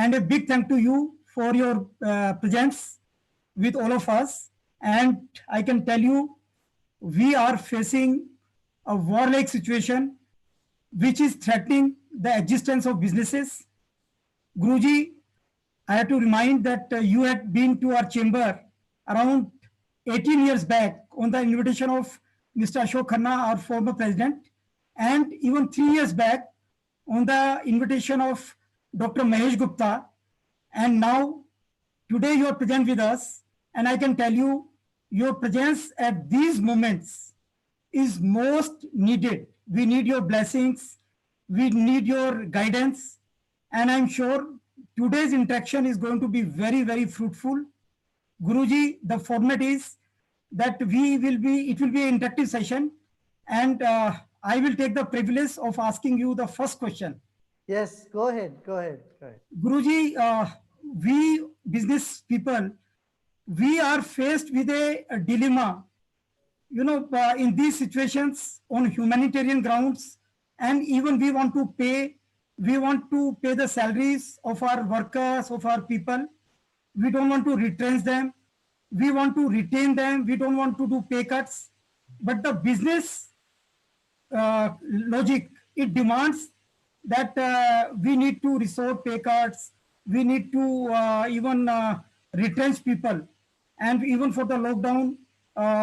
And a big thank to you for your presence with all of us. And I can tell you, we are facing a war-like situation which is threatening the existence of businesses. Guruji, I have to remind that you had been to our chamber around 18 years back on the invitation of Mr. Ashok Khanna, our former president, and even 3 years back on the invitation of Dr. Mahesh Gupta. And now, today you are present with us, and I can tell you, your presence at these moments is most needed. We need your blessings, we need your guidance, and I'm sure today's interaction is going to be very, very fruitful. Guruji, the format is that it will be an interactive session, and I will take the privilege of asking you the first question. Yes, go ahead, go ahead, go ahead. Guruji, we business people, we are faced with a dilemma, in these situations on humanitarian grounds, and even we want to pay the salaries of our workers, of our people. We don't want to retrench them. We want to retain them. We don't want to do pay cuts. But the business logic, it demands that we need to resort pay cuts. We need to even retrench people. And even for the lockdown,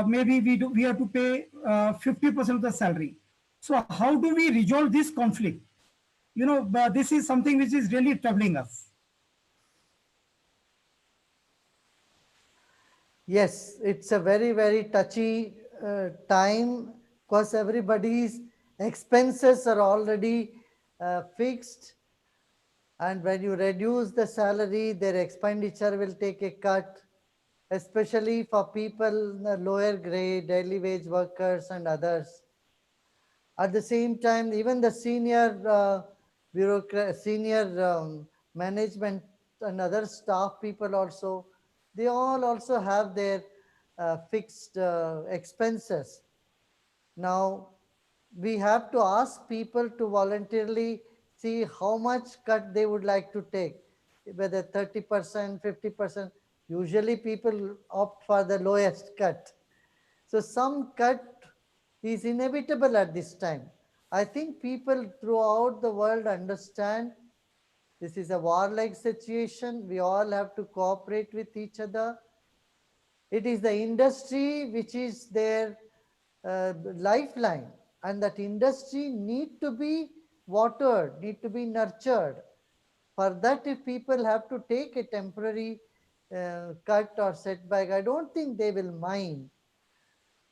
maybe we have to pay 50% of the salary. So how do we resolve this conflict? This is something which is really troubling us. Yes, it's a very, very touchy time because everybody's expenses are already fixed. And when you reduce the salary, their expenditure will take a cut, especially for people in the lower grade, daily wage workers and others. At the same time, even the senior management and other staff people also, they all also have their fixed expenses. Now, we have to ask people to voluntarily see how much cut they would like to take, whether 30%, 50%. Usually people opt for the lowest cut. So some cut is inevitable at this time. I think people throughout the world understand this is a warlike situation. We all have to cooperate with each other. It is the industry which is their lifeline, and that industry need to be watered, need to be nurtured. For that, if people have to take a temporary cut or setback, I don't think they will mind.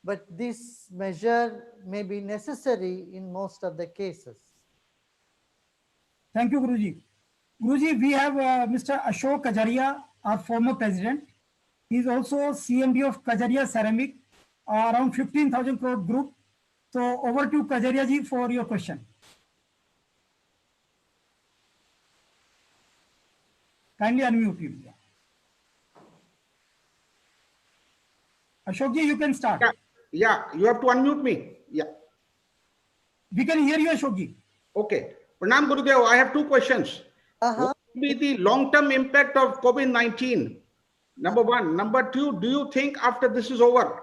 But this measure may be necessary in most of the cases. Thank you, Guruji. Guruji, we have Mr. Ashok Kajaria, our former president. He is also CMD of Kajaria Ceramic, around 15,000 crore group. So over to Kajaria ji for your question. Kindly unmute you. Ashok ji, you can start. Yeah, you have to unmute me. Yeah. We can hear you, Ashok ji. Okay. Pranam Gurudev, I have two questions. What will be the long-term impact of COVID-19? Number one. Number two, do you think after this is over,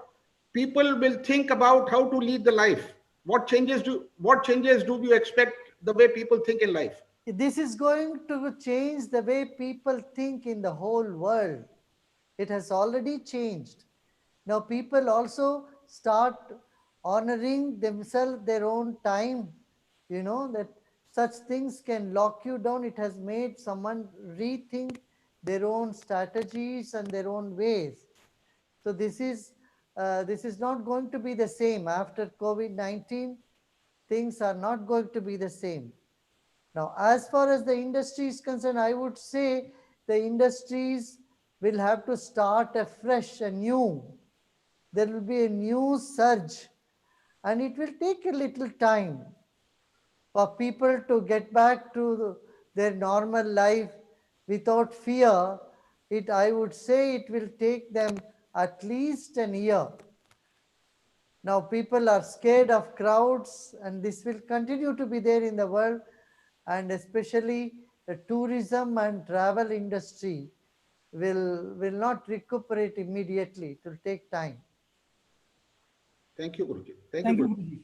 people will think about how to lead the life? What changes do you expect the way people think in life? This is going to change the way people think in the whole world. It has already changed. Now people also start honoring themselves, their own time. You know that such things can lock you down. It has made someone rethink their own strategies and their own ways. So this is not going to be the same after COVID-19. Things are not going to be the same. Now, as far as the industry is concerned, I would say the industries will have to start afresh, anew. There will be a new surge, and it will take a little time for people to get back to their normal life without fear. I would say it will take them at least a year. Now people are scared of crowds, and this will continue to be there in the world, and especially the tourism and travel industry will not recuperate immediately. It will take time. Thank you, Guruji. Thank you, Thank you, Guruji.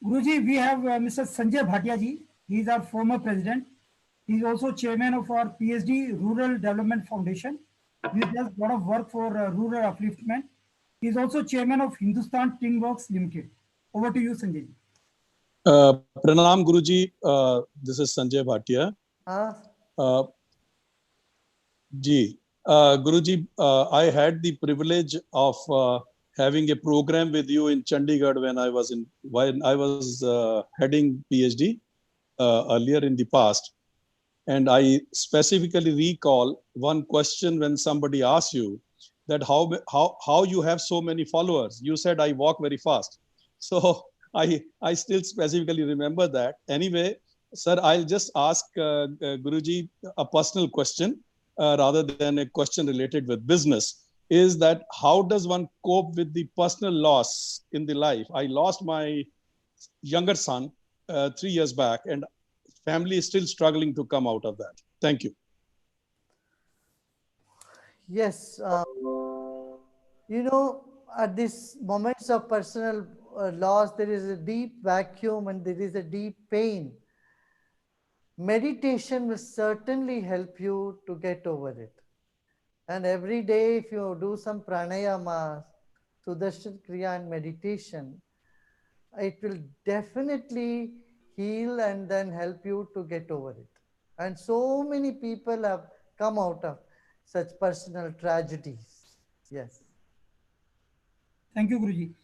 Guruji. Guruji, we have Mr. Sanjay Bhatia ji. He is our former president. He is also chairman of our PSD Rural Development Foundation. He does a lot of work for rural upliftment. He is also chairman of Hindustan Tin Works Limited. Over to you, Sanjay ji. Pranam Guruji, this is Sanjay Bhatia. Huh? Guruji, I had the privilege of having a program with you in Chandigarh when I was heading PhD earlier in the past, and I specifically recall one question when somebody asked you that how you have so many followers. You said I walk very fast, so I still specifically remember that. Anyway, sir, I'll just ask Guruji a personal question. Rather than a question related with business, is that how does one cope with the personal loss in the life? I lost my younger son 3 years back, and family is still struggling to come out of that. Thank you. Yes. At these moments of personal loss, there is a deep vacuum and there is a deep pain. Meditation will certainly help you to get over it. And every day, if you do some pranayama, Sudarshan Kriya and meditation, it will definitely heal and then help you to get over it. And so many people have come out of such personal tragedies. Yes. Thank you, Guruji.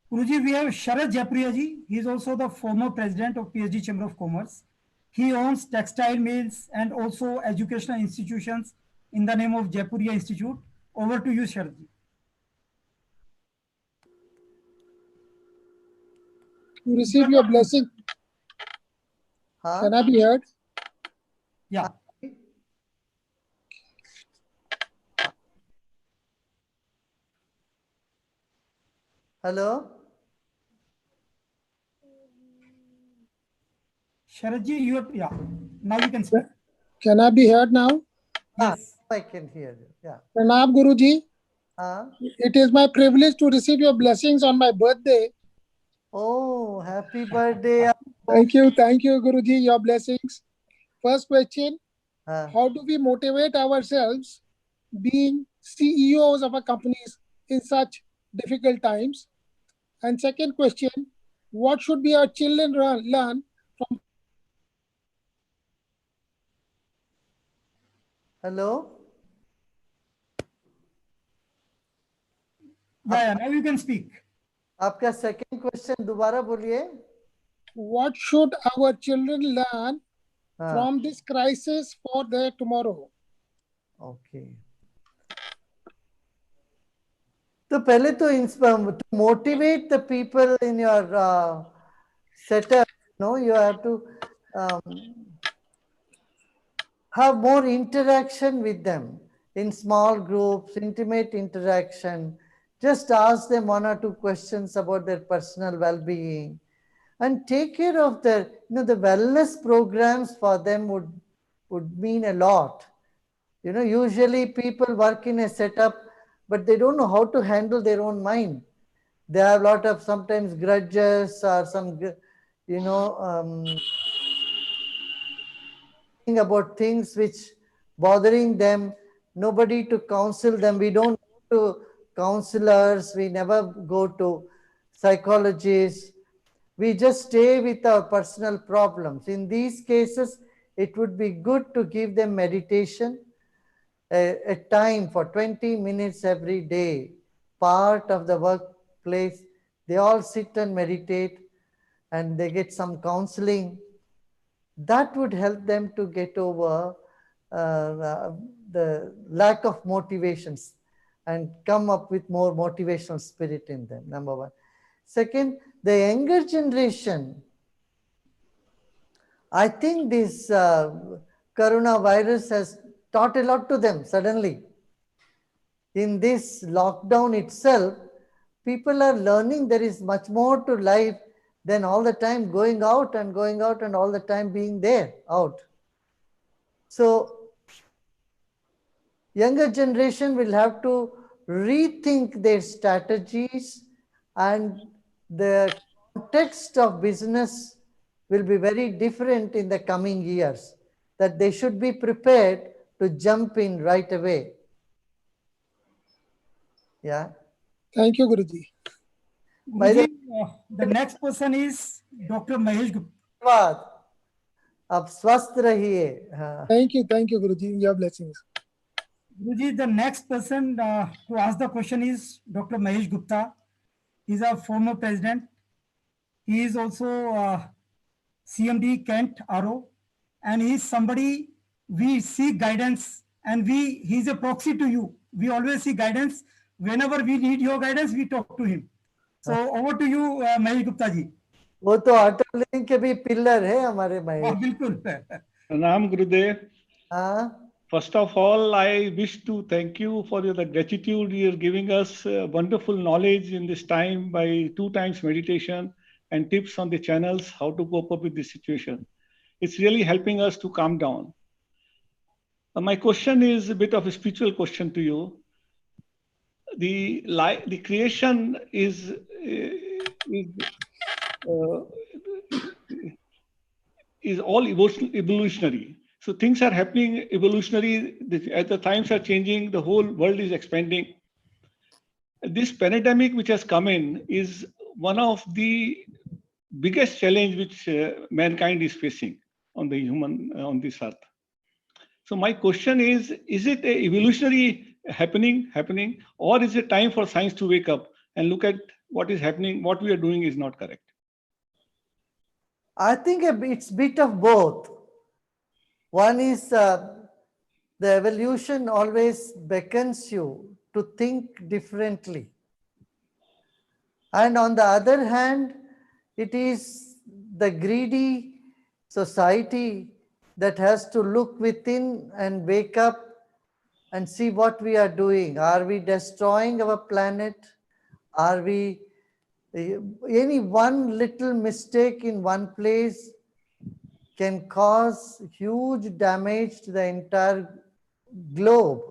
Guruji, we have Sharad Jaipuriya ji. He is also the former president of PSG Chamber of Commerce. He owns textile mills and also educational institutions in the name of Jaipuriya Institute. Over to you, Sharad ji. To receive your blessing. Huh? Can I be heard? Yeah. Hello? Sharad ji, you have, yeah. Now you can speak. Can I be heard now? Yes. I can hear you. Yeah. Pranam Guruji. Huh? It is my privilege to receive your blessings on my birthday. Oh, happy birthday. Thank you, Guruji, your blessings. First question, how do we motivate ourselves being CEOs of our companies in such difficult times? And second question, what should be our children learn from? Hello? Yeah, now you can speak. आपका second question दोबारा बोलिए. What should our children learn from this crisis for their tomorrow? Okay. तो पहले तो to motivate the people in your setup, you have to have more interaction with them in small groups, intimate interaction. Just ask them 1 or 2 questions about their personal well-being and take care of their, the wellness programs for them would mean a lot. Usually people work in a setup, but they don't know how to handle their own mind. They have a lot of sometimes grudges or some, about things which bothering them, nobody to counsel them. We don't go to counselors, we never go to psychologists. We just stay with our personal problems. In these cases, it would be good to give them meditation, a time for 20 minutes every day, part of the workplace. They all sit and meditate and they get some counseling. That would help them to get over the lack of motivations and come up with more motivational spirit in them, number 1. Second, the younger generation, I think this coronavirus has taught a lot to them suddenly. In this lockdown itself, people are learning there is much more to life than all the time going out and all the time being there out. So younger generation will have to rethink their strategies, and the context of business will be very different in the coming years, that they should be prepared to jump in right away. Yeah. Thank you, Guruji. Guruji, the next person is Dr. Mahesh Gupta. धन्यवाद. आप स्वस्थ रहिए. हाँ. Thank you, Guruji. Your blessings. Guruji, the next person to ask the question is Dr. Mahesh Gupta. He's a former president. He is also CMD Kent RO, and he's somebody we seek guidance, and he's a proxy to you. We always seek guidance. Whenever we need your guidance, we talk to him. So over to you, Mahesh Gupta ji. वो तो अटल link के भी pillar है हमारे महेश. बिल्कुल. Pranam Gurudev. हाँ. First of all, I wish to thank you for the gratitude you're giving us, wonderful knowledge in this time by 2 times meditation and tips on the channels, how to cope up with this situation. It's really helping us to calm down. My question is a bit of a spiritual question to you. The creation is all evolutionary. So things are happening evolutionary. As the times are changing, the whole world is expanding. This pandemic which has come in is one of the biggest challenge which mankind is facing on this earth. So my question is it a evolutionary happening, or is it time for science to wake up and look at what is happening? What we are doing is not correct. I think it's a bit of both. One is the evolution always beckons you to think differently. And on the other hand, it is the greedy society that has to look within and wake up and see what we are doing. Are we destroying our planet? Are we, any one little mistake in one place can cause huge damage to the entire globe.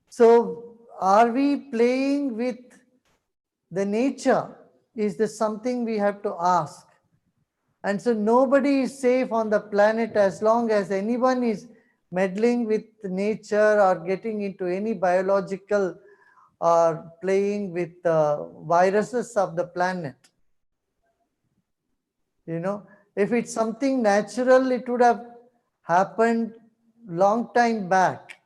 So are we playing with the nature? Is this something we have to ask? And so nobody is safe on the planet as long as anyone is meddling with nature or getting into any biological or playing with viruses of the planet. You know, if it's something natural, it would have happened long time back.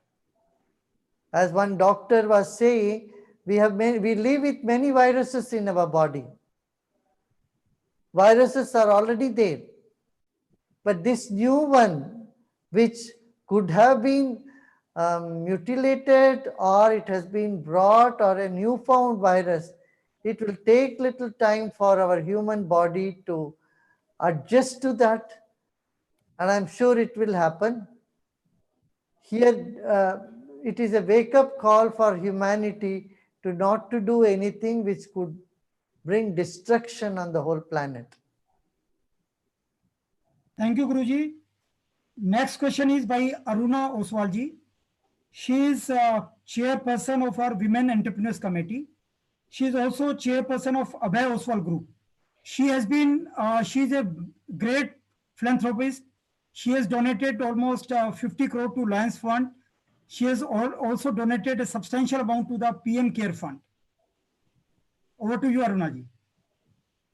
As one doctor was saying, we live with many viruses in our body. Viruses are already there. But this new one, which could have been mutilated, or it has been brought, or a newfound virus, it will take little time for our human body to adjust to that. And I'm sure it will happen. Here, it is a wake-up call for humanity to not to do anything which could bring destruction on the whole planet. Thank you, Guruji. Next question is by Aruna Oswalji. She is chairperson of our Women Entrepreneurs Committee. She is also chairperson of Abhay Oswal Group. She has been, she's a great philanthropist. She has donated almost 50 crore to Lions Fund. She has also donated a substantial amount to the PM Care Fund. Over to you, Arunaji.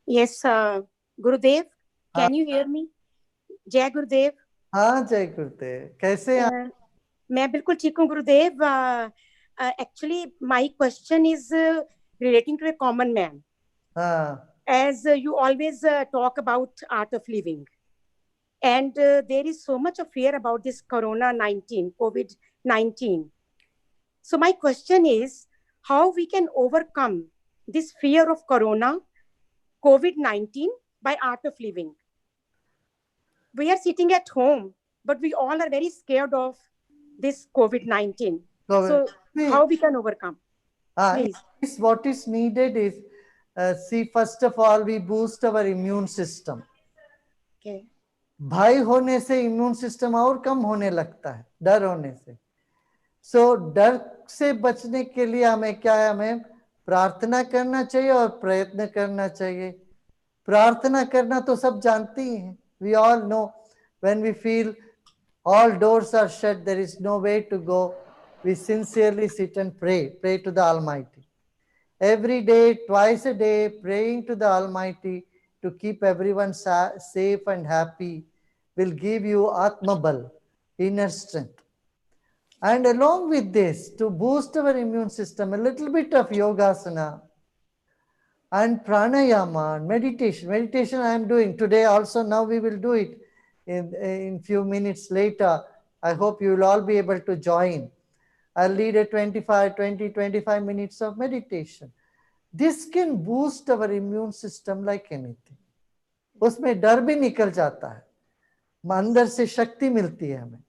Yes, Gurudev, can you hear me? Jai Gurudev. हाँ जय गुरुदेव, कैसे हैं? मैं बिल्कुल ठीक हूँ गुरुदेव. Actually, my question is relating to a common man. As you always talk about art of living, and there is so much of fear about this COVID-19. So my question is how we can overcome this fear of COVID-19 by art of living. We are sitting at home, but we all are very scared of this COVID-19. So how we can overcome? Please. What is needed is, see, first of all, we boost our immune system. Okay. भय होने से immune system और कम होने लगता है, डर होने से। सो डर से बचने के लिए हमें क्या है, हमें प्रार्थना करना चाहिए और प्रयत्न करना चाहिए। प्रार्थना करना तो सब जानते ही हैं, we all know, when we feel all doors are shut, there is no way to go, we sincerely sit and pray to the Almighty. Every day, twice a day, praying to the Almighty to keep everyone safe and happy will give you Atma Bal, inner strength. And along with this, to boost our immune system, a little bit of yogasana and pranayama and meditation. Meditation I am doing today also, now we will do it in few minutes later. I hope you will all be able to join. I'll lead a 25 minutes of meditation. This can boost our immune system like anything. उसमें डर भी निकल जाता है, अंदर से शक्ति मिलती है हमें।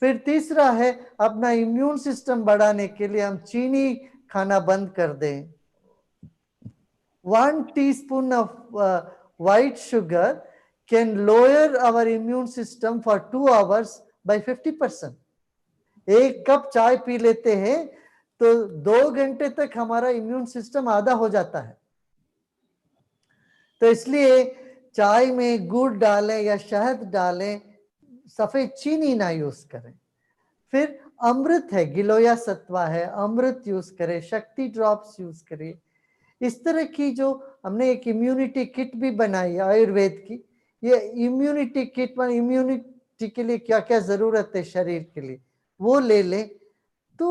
फिर तीसरा है, अपना इम्यून सिस्टम बढ़ाने के लिए हम चीनी खाना बंद कर दें। 1 teaspoon of white sugar can lower our immune system for 2 hours by 50%. 1 cup चाय पी लेते हैं तो 2 घंटे तक हमारा इम्यून सिस्टम आधा हो जाता है। तो इसलिए चाय में गुड़ डालें या शहद डालें, सफेद चीनी ना यूज करें। फिर अमृत है, गिलोया सत्वा है, अमृत यूज करें, शक्ति ड्रॉप्स यूज करें। इस तरह की जो हमने एक इम्यूनिटी किट भी बनाई है आयुर्वेद की, ये इम्यूनिटी किट में इम्यूनिटी के लिए क्या क्या जरूरत है शरीर के लिए वो ले लें, तो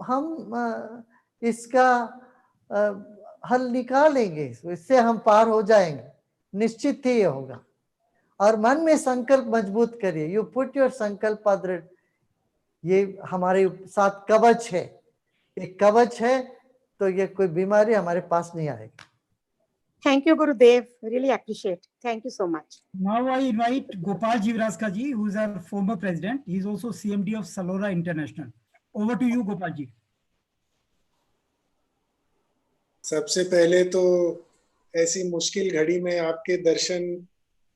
हम इसका हल निकालेंगे, इससे हम पार हो जाएंगे, निश्चित ही ये होगा। और मन में संकल्प मजबूत करिए, यू पुट योर संकल्प दृढ़, ये हमारे साथ कवच है, एक कवच है, तो ये कोई बीमारी हमारे पास नहीं आएगी। Thank you, Gurudev. Really appreciate. Thank you so much. Now I invite Gopal Jivraska ji, who is our former president. He is also CMD of Salora International. Over to you, Gopal ji. सबसे पहले तो ऐसी मुश्किल घड़ी में आपके दर्शन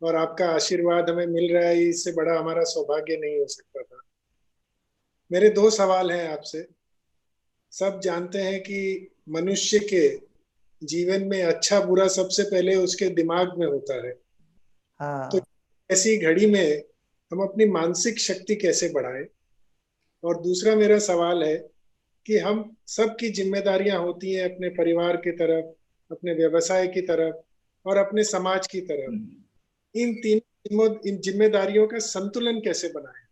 और आपका आशीर्वाद हमें मिल रहा है, इससे बड़ा हमारा सौभाग्य नहीं हो सकता था। मेरे 2 सवाल हैं आपसे। सब जानते हैं कि मनुष्य के जीवन में अच्छा बुरा सबसे पहले उसके दिमाग में होता है। तो ऐसी घड़ी में हम अपनी मानसिक शक्ति कैसे बढ़ाएं? और दूसरा मेरा सवाल है कि हम सबकी जिम्मेदारियां होती हैं अपने परिवार की तरफ, अपने व्यवसाय की तरफ और अपने समाज की तरफ। इन 3 जिम्मेदारियों का संतुलन कैसे बनाएं?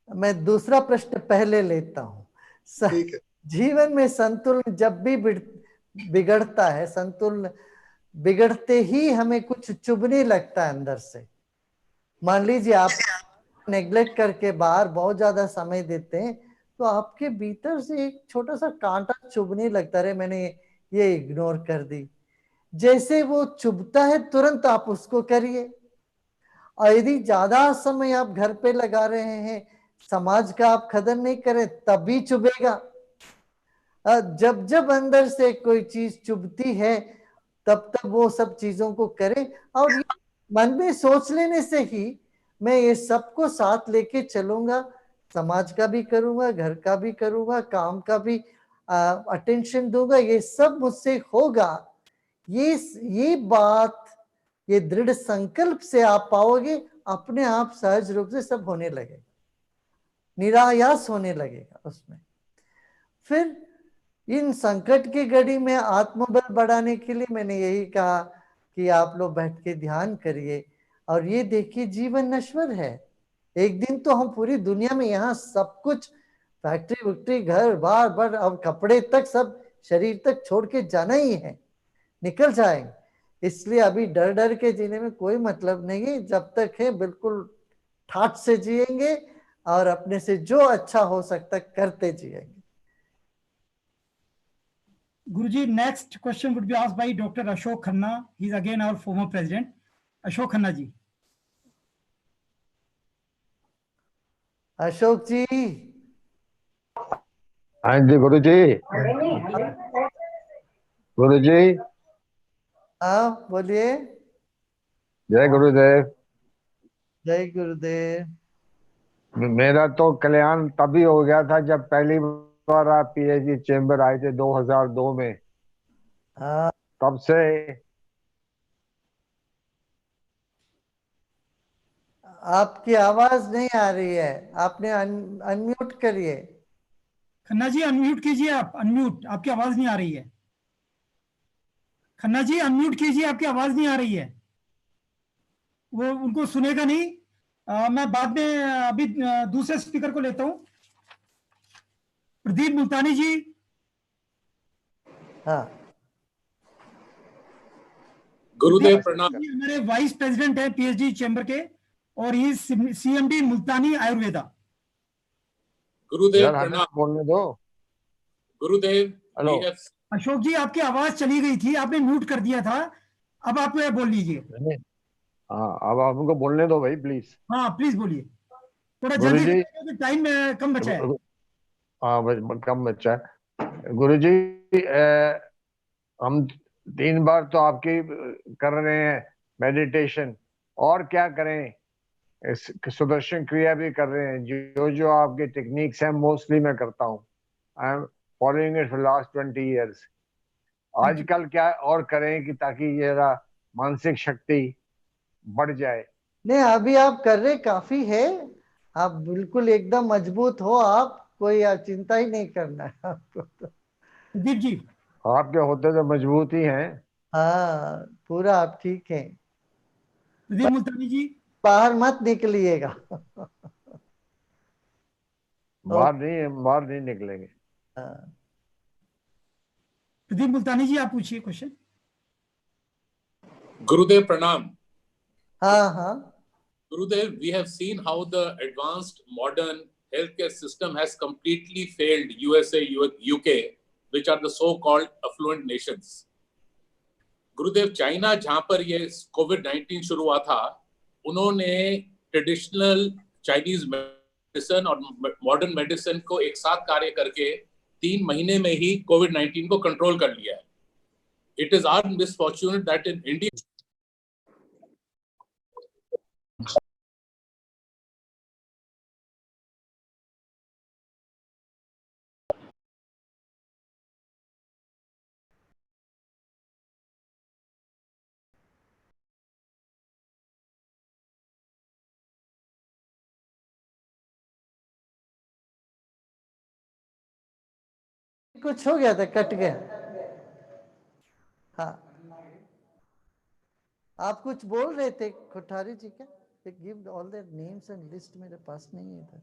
मैं दूसरा प्रश्न पहले लेता हूं। ठीक है। जीवन में संतुलन जब भी बिगड़ता है, संतुलन बिगड़ते ही हमें कुछ चुभने लगता है अंदर से। मान लीजिए आप नेग्लेक्ट करके बाहर बहुत ज्यादा समय देते हैं, तो आपके भीतर से एक छोटा सा कांटा चुभने लगता है, मैंने ये इग्नोर कर दी। जैसे वो चुभता है तुरंत आप उसको करिए। और यदि ज्यादा समय आप घर पे लगा रहे हैं, समाज का आप कदर नहीं करें, तभी चुभेगा। जब जब अंदर से कोई चीज चुभती है, तब तब वो सब चीजों को करें। और मन में सोच लेने से ही मैं ये सबको साथ लेके चलूंगा, समाज का भी करूंगा, घर का भी करूंगा, काम का भी अटेंशन दूंगा, ये सब मुझसे होगा। ये बात, ये दृढ़ संकल्प से आप पाओगे, अपने आप सहज रूप से सब होने लगेगा, निरायास होने लगेगा उसमें। फिर इन संकट की घड़ी में आत्मबल बढ़ाने के लिए मैंने यही कहा कि आप लोग बैठ के ध्यान करिए और ये देखिए जीवन नश्वर है। एक दिन तो हम पूरी दुनिया में यहाँ सब कुछ, फैक्ट्री वैक्ट्री, घर बार बार, अब कपड़े तक, सब शरीर तक छोड़ के जाना ही है, निकल जाएंगे। इसलिए अभी डर डर के जीने में कोई मतलब नहीं है। जब तक है बिल्कुल ठाठ से जिएंगे और अपने से जो अच्छा हो सकता करते जिएंगे। Guruji, next question would be asked by Dr. Ashok Khanna. He is again our former president. Ashok Khanna ji. Ashok जी। हाँ जी गुरुजी। गुरुजी। हाँ बोलिए। जय गुरुदेव। जय गुरुदेव। मेरा तो कल्याण तभी हो गया था जब पहली बार आप पीएचडी चेंबर आए थे 2002 में। हाँ, तब से आपकी आवाज नहीं आ रही है, आपने अनम्यूट करिए। खन्ना जी अनम्यूट कीजिए, आप अनम्यूट, आपकी आवाज नहीं आ रही है। खन्ना जी अनम्यूट कीजिए, आपकी आवाज नहीं आ रही है, वो उनको सुनेगा नहीं। मैं बाद में अभी दूसरे स्पीकर को लेता हूं। प्रदीप मुल्तानी जी। हाँ, गुरुदेव प्रणाम। हमारे वाइस प्रेसिडेंट है पीएचडी चैम्बर के, और ही सीएमडी मुल्तानी आयुर्वेदा। गुरुदेव प्रणाम। बोलने दो। गुरुदेव हेलो अशोक जी, आपकी आवाज चली गई थी, आपने म्यूट कर दिया था, अब आप बोल लीजिए। हाँ, अब आप उनको बोलने दो भाई प्लीज। हाँ प्लीज बोलिए, थोड़ा गुरु जल्दी जी, करिए, टाइम कम बचा है। हाँ बस कम बच्चा है। गुरु जी, हम 3 बार तो आपकी कर रहे हैं मेडिटेशन, और क्या करें, सुदर्शन क्रिया भी कर रहे हैं। जो जो आपके टेक्निक्स हैं मोस्टली मैं करता हूँ। I am following it for last 20 years। आजकल क्या और करें कि ताकि ये मानसिक शक्ति बढ़ जाए। नहीं अभी आप कर रहे काफी है, आप बिल्कुल एकदम मजबूत हो, आप कोई चिंता ही नहीं करना है आपको। दीप जी आपके होते तो मजबूत ही हैं। हाँ पूरा आप ठीक हैं। प्रदीप मुल्तानी जी बाहर मत निकलिएगा। बाहर नहीं निकलेंगे। हाँ। प्रदीप मुल्तानी जी आप पूछिए question. Gurudev Pranam. Gurudev, we have seen how the advanced modern healthcare system has completely failed USA, UK, which are the so-called affluent nations. Gurudev, China जहां पर ये कोविड-19 शुरू हुआ था, उन्होंने ट्रेडिशनल चाइनीज मेडिसिन और मॉडर्न मेडिसिन को एक साथ कार्य करके 3 महीने में ही कोविड-19 को कंट्रोल कर लिया है। It is our misfortune that in India कुछ हो गया था, कट गया। हाँ, आप कुछ बोल रहे थे कोठारी जी क्या? Give all their names and list, मेरे पास नहीं है इधर।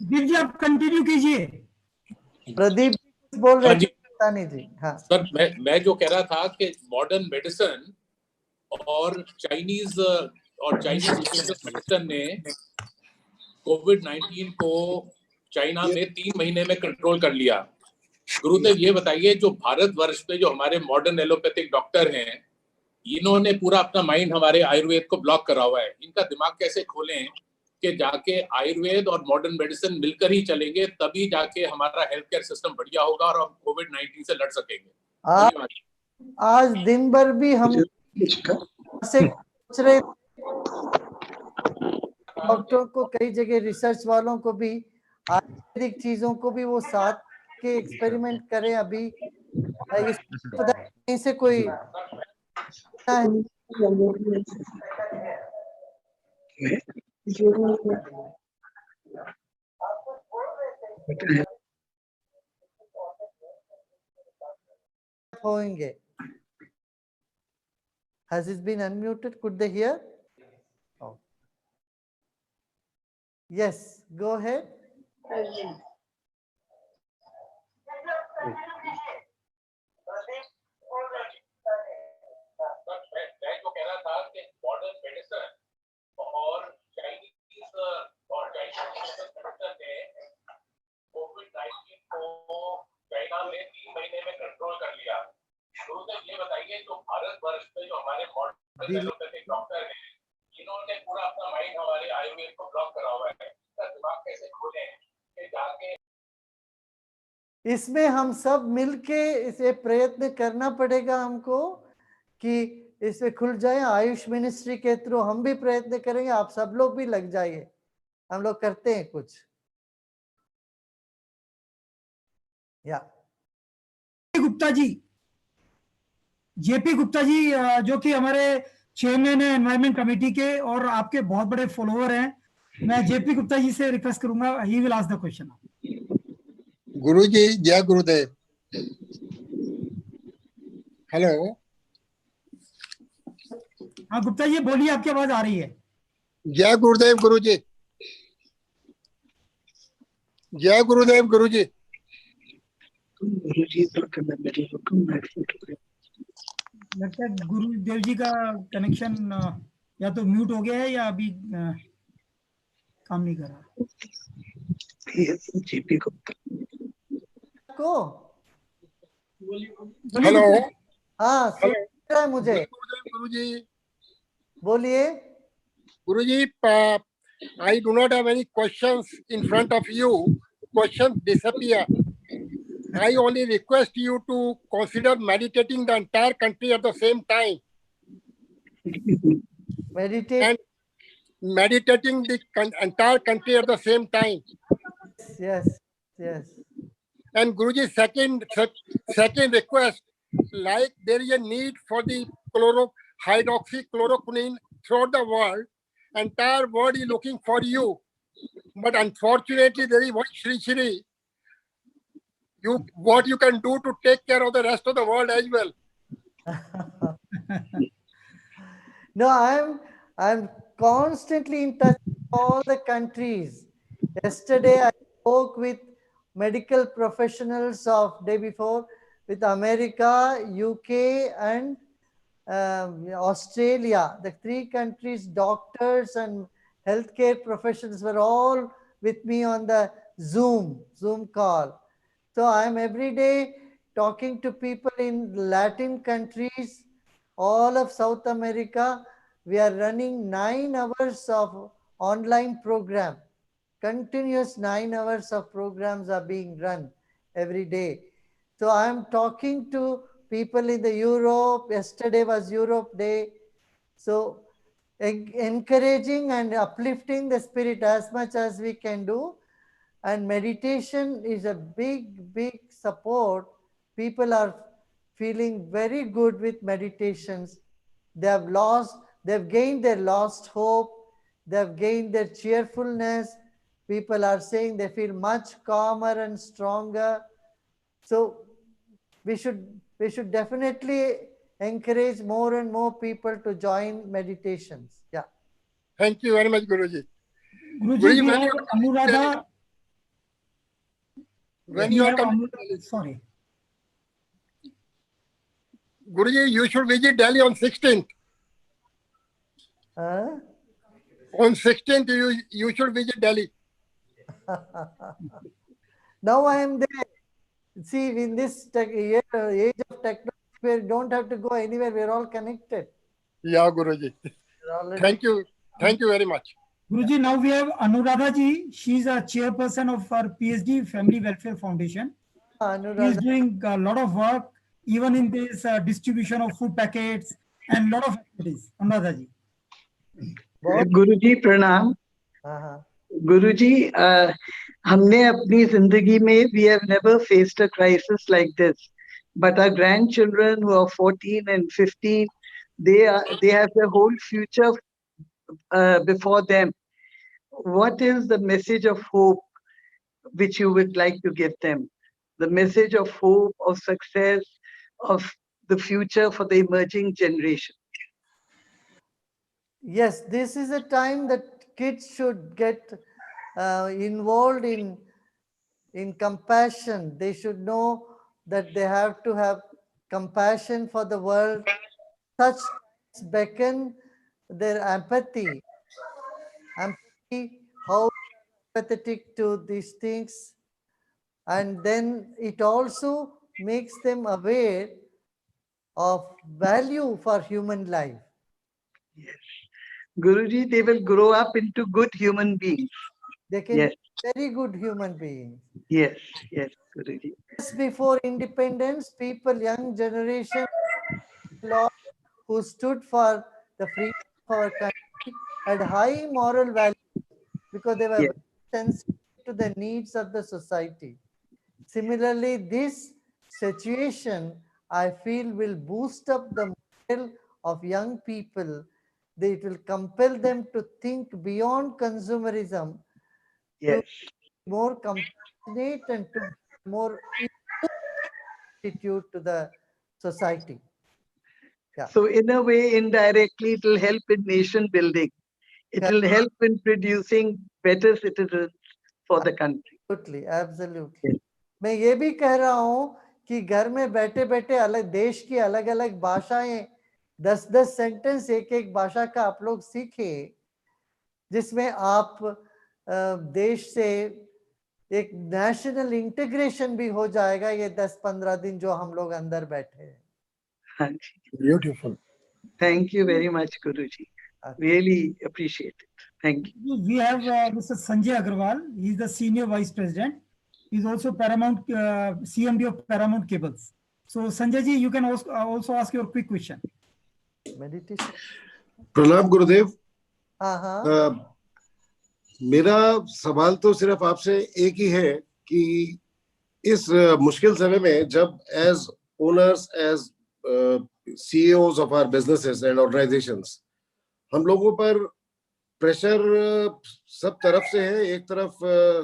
दीप जी आप कंटिन्यू कीजिए। प्रदीप बोल रहे थे मुल्तानी जी। हाँ सर, मैं जो कह रहा था कि मॉडर्न मेडिसिन और चाइनीज मेडिसिन ने कोविड-19 को चाइना में 3 महीने में कंट्रोल कर लिया। गुरुदेव ये बताइए, जो भारतवर्ष में जो हमारे मॉडर्न एलोपैथिक डॉक्टर हैं, इन्होंने पूरा अपना माइंड हमारे आयुर्वेद को ब्लॉक करा हुआ है। इनका दिमाग कैसे खोलें कि जाके आयुर्वेद और मॉडर्न मेडिसिन मिलकर ही चलेंगे, तभी जाके हमारा हेल्थ केयर सिस्टम बढ़िया होगा और हम कोविड-19 से लड़ सकेंगे। आज दिन भर भी हम से पूछ रहे डॉक्टरों को, कई जगह रिसर्च वालों को भी, आयुर्वेदिक चीजों को भी वो साथ के एक्सपेरिमेंट करें। अभी इसे कोई होंगे। Has it been unmuted? Could they hear? Oh. Yes, go ahead. मैं जो कह रहा था कि मॉडर्न मेडिसिन और चाइनीज मेडिसिन ने कोविड-19 को चाइना में 3 महीने में कंट्रोल कर लिया। गुरुदेव ये बताइए, जो भारतवर्ष में जो हमारे मॉडर्न एलोपैथिक डॉक्टर हैं, इन्होंने पूरा अपना माइंड हमारे आयुर्वेद को ब्लॉक करा हुआ है। इसमें हम सब मिलके इसे प्रयत्न करना पड़ेगा हमको कि इसमें खुल जाए। आयुष मिनिस्ट्री के थ्रू हम भी प्रयत्न करेंगे, आप सब लोग भी लग जाइए, हम लोग करते हैं कुछ। या गुप्ता जी, जेपी गुप्ता जी, जो कि हमारे चेयरमैन है एनवायरमेंट कमेटी के और आपके बहुत बड़े फॉलोअर हैं, मैं जेपी गुप्ता जी से रिक्वेस्ट करूंगा, he will ask the question. गुरु जी, जय गुरुदेव। हेलो। हाँ गुप्ता जी बोलिए, आपकी आवाज आ रही है। जय गुरुदेव गुरु जी। जय गुरुदेव गुरु जी। लगता है गुरुदेव जी का कनेक्शन या तो म्यूट हो गया है या अभी काम नहीं कर रहा। जेपी गुप्ता को हेलो। हाँ सुन रहा है मुझे। गुरु जी बोलिए। गुरु जी, I do not have any questions in front of you. Questions disappear. I only request you to consider meditating the entire country at the same time. Meditate. And meditating the entire country at the same time. Yes, yes. And Guruji, second request, like there is a need for the hydroxychloroquine throughout the world, entire world is looking for you. But unfortunately, there is one Shri. What you can do to take care of the rest of the world as well. No, I'm constantly in touch with all the countries. Yesterday, I spoke with medical professionals of day before with America, UK, and Australia. The 3 countries, doctors and healthcare professionals were all with me on the Zoom call. So I'm every day talking to people in Latin countries, all of South America. We are running 9 hours of online program. Continuous 9 hours of programs are being run every day. So I'm talking to people in the Europe. Yesterday was Europe Day. So encouraging and uplifting the spirit as much as we can do. And meditation is a big support. People are feeling very good with meditations. They've gained their lost hope. They've gained their cheerfulness. People are saying they feel much calmer and stronger. So we should definitely encourage more and more people to join meditations. Yeah. Thank you very much, Guruji. Guruji, we have Anuradha. When you are coming, sorry. Guruji, you should visit Delhi on 16th. Huh? On 16th, you should visit Delhi. Now I am there. See, in this age of technology, we don't have to go anywhere. We're all connected. Yeah, Guruji. Thank you. Thank you very much. Guruji, now we have Anuradha ji. She's a chairperson of our PhD Family Welfare Foundation. She's doing a lot of work, even in this distribution of food packets and lot of activities. Anuradha ji. गुरुजी प्रणाम। गुरुजी, हमने अपनी जिंदगी में we have never faced a crisis like this, but our grandchildren who are 14 and 15, they have their whole future before them. What is the message of hope which you would like to give them? The message of hope, of success, of the future for the emerging generation. Yes, this is a time that kids should get involved in compassion. They should know that they have to have compassion for the world. Such beckon their empathy, how empathetic to these things, and then it also makes them aware of value for human life. Yes. Guruji, they will grow up into good human beings. They can Yes. be very good human beings. Yes, yes, Guruji. Just before independence, people, young generation, who stood for the freedom of our country had high moral values because they were Yes. very sensitive to the needs of the society. Similarly, this situation, I feel, will boost up the morale of young people. It will compel them to think beyond consumerism, Yes. to be more compassionate and to be more attitude to the society. Yeah. So in a way, indirectly, it will help in nation building. It will help in producing better citizens for the country. Absolutely, absolutely. मैं ये भी कह रहा हूँ कि घर में बैठे बैठे अलग देश की अलग अलग भाषाएं 10-10 सेंटेंस एक भाषा का आप लोग सीखे, जिसमें आप देश से एक नेशनल इंटीग्रेशन भी हो जाएगा ये 10-15 दिन जो हम लोग अंदर बैठे हैं. Beautiful. Thank you very much, Guruji. Really appreciate it. Thank you. We have Mr. Sanjay Agarwal. He is the Senior Vice President. He is also Paramount CMD of Paramount Cables. So Sanjay ji, you can also ask your quick question. Meditation. प्रणाम गुरुदेव. मेरा सवाल तो सिर्फ आपसे एक ही है कि इस मुश्किल समय में जब as owners as CEOs of our businesses and organizations, हम लोगों पर प्रेशर सब तरफ से है. एक तरफ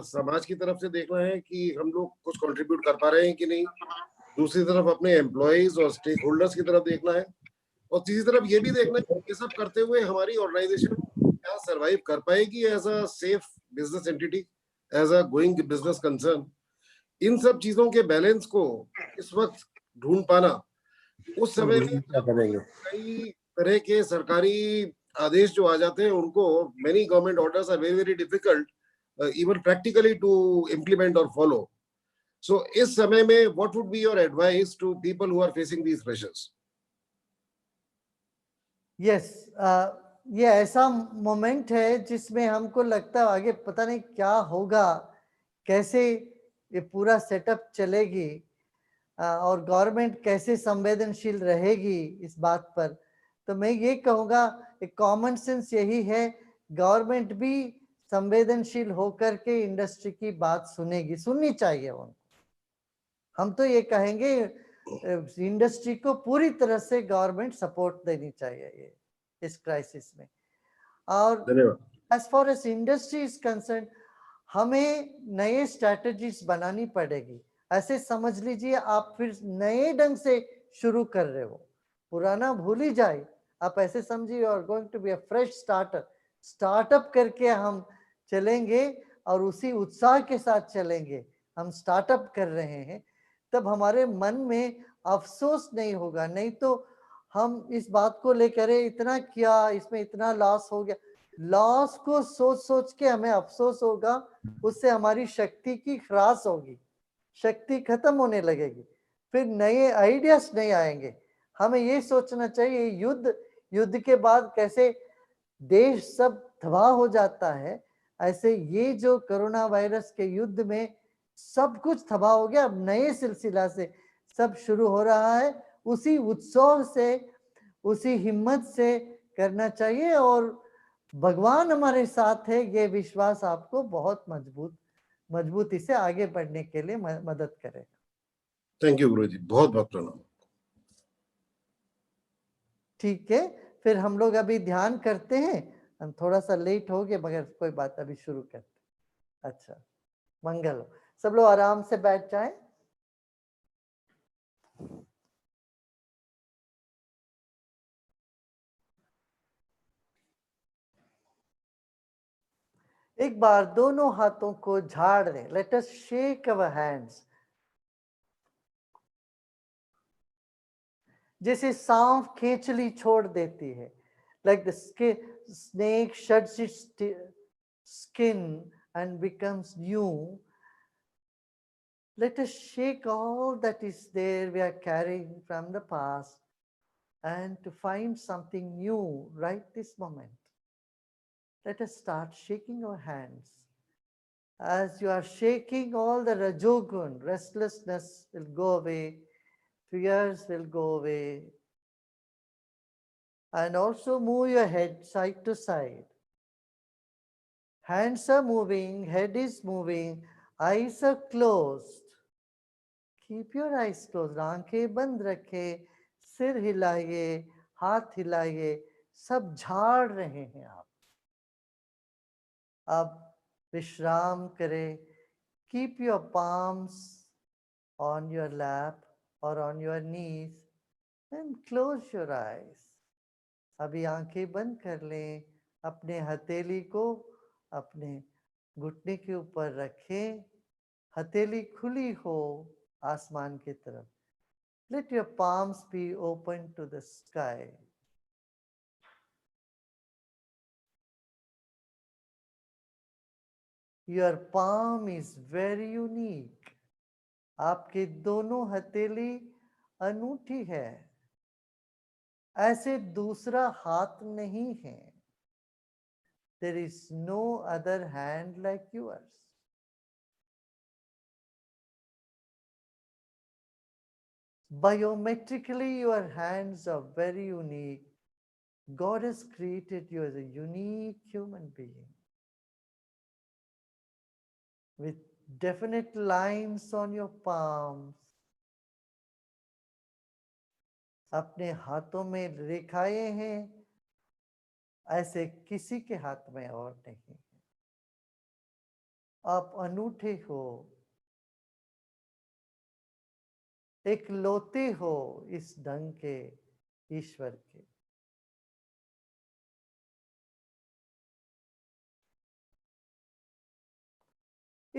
समाज की तरफ से देखना है कि हम लोग कुछ कंट्रीब्यूट कर पा रहे हैं कि नहीं, दूसरी तरफ अपने एम्प्लॉइज और स्टेक होल्डर्स की तरफ देखना है, और तीसरी तरफ ये भी देखना है कि ये सब करते हुए हमारी ऑर्गेनाइजेशन क्या सर्वाइव कर पाएगी as a safe business entity, as a going business concern. इन सब चीजों के बैलेंस को इस वक्त ढूंढ पाना, उस समय में कई तरह के सरकारी आदेश जो आ जाते हैं उनको many government orders are very very difficult even practically to implement or follow. So इस समय में what would be your advice to people who are facing these pressures? Yes, ये ऐसा मोमेंट है जिसमें हमको लगता है आगे पता नहीं क्या होगा, कैसे ये पूरा सेटअप चलेगी और गवर्नमेंट कैसे संवेदनशील रहेगी इस बात पर. तो मैं ये कहूँगा एक कॉमन सेंस यही है, गवर्नमेंट भी संवेदनशील होकर के इंडस्ट्री की बात सुनेगी, सुननी चाहिए उनको. हम तो ये कहेंगे इंडस्ट्री को पूरी तरह से गवर्नमेंट सपोर्ट देनी चाहिए ये इस क्राइसिस में. और as far as industry is concern, हमें नए स्ट्रैटेजीज बनानी पड़ेगी. ऐसे समझ लीजिए आप फिर नए ढंग से शुरू कर रहे हो, पुराना भूल ही जाए. आप ऐसे समझिए you are going to be a fresh starter. Startup करके हम चलेंगे और उसी उत्साह के साथ चलेंगे. हम स्टार्टअप कर रहे हैं तब हमारे मन में अफसोस नहीं होगा. नहीं तो हम इस बात को लेकर इतना किया, इसमें इतना लॉस हो गया, लॉस को सोच सोच के हमें अफसोस होगा. उससे हमारी शक्ति की ह्रास होगी, शक्ति खत्म होने लगेगी, फिर नए आइडियाज नहीं आएंगे. हमें ये सोचना चाहिए युद्ध के बाद कैसे देश सब तबाह हो जाता है, ऐसे ये जो कोरोना वायरस के युद्ध में सब कुछ तबाह हो गया. अब नए सिलसिला से सब शुरू हो रहा है. उसी उत्साह से, उसी हिम्मत से करना चाहिए और भगवान हमारे साथ है, ये विश्वास आपको बहुत मजबूती से आगे बढ़ने के लिए मदद करेगा. थैंक यू गुरुजी, बहुत बहुत प्रणाम. ठीक है, फिर हम लोग अभी ध्यान करते हैं. हम थोड़ा सा लेट हो गए मगर कोई बात, अभी शुरू करते. अच्छा, मंगल हो. सब लोग आराम से बैठ जाएं. एक बार दोनों हाथों को झाड़ दें. लेट अस शेक अवर हैंड्स. जैसे सांप खेचली छोड़ देती है, like the snake sheds its skin and becomes new. Let us shake all that is there we are carrying from the past and to find something new right this moment. Let us start shaking our hands. As you are shaking, all the rajogun, restlessness will go away, fears will go away. And also move your head side to side. Hands are moving, head is moving, eyes are closed. Keep your eyes closed. आंखें बंद रखें, सिर हिलाइए, हाथ हिलाइए, सब झाड़ रहे हैं आप. अब विश्राम करें. Keep your palms on your lap or on your knees and close your eyes. अभी आंखें बंद कर लें. अपने हथेली को अपने घुटने के ऊपर रखें. हथेली खुली हो आसमान की तरफ. Let your palms be open to the sky. Your palm is very unique. आपके दोनों हथेली अनूठी है. ऐसे दूसरा हाथ नहीं है. There is no other hand like yours. Biometrically, your hands are very unique. God has created you as a unique human being with definite lines on your palms. अपने हाथों में रेखाएं हैं, ऐसे किसी के हाथ में और नहीं है. आप अनूठे हो, एकलौते हो इस ढंग के ईश्वर के.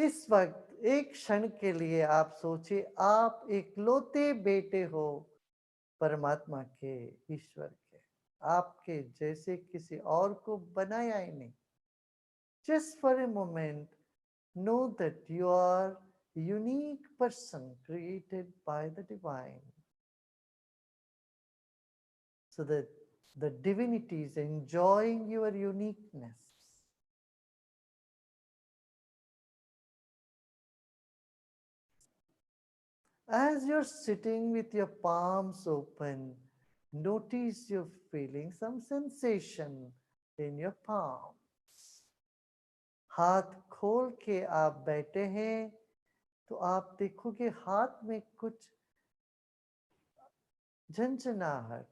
इस वक्त एक क्षण के लिए आप सोचिए, आप एकलौते बेटे हो परमात्मा के, ईश्वर के. आपके जैसे किसी और को बनाया ही नहीं. Just for a moment, know that you are a unique person created by the divine. So that the divinity is enjoying your uniqueness. As you're sitting with your palms open, notice you're feeling some sensation in your palms. हाथ खोल के आप बैठे हैं तो आप देखोगे हाथ में कुछ झंझनाहट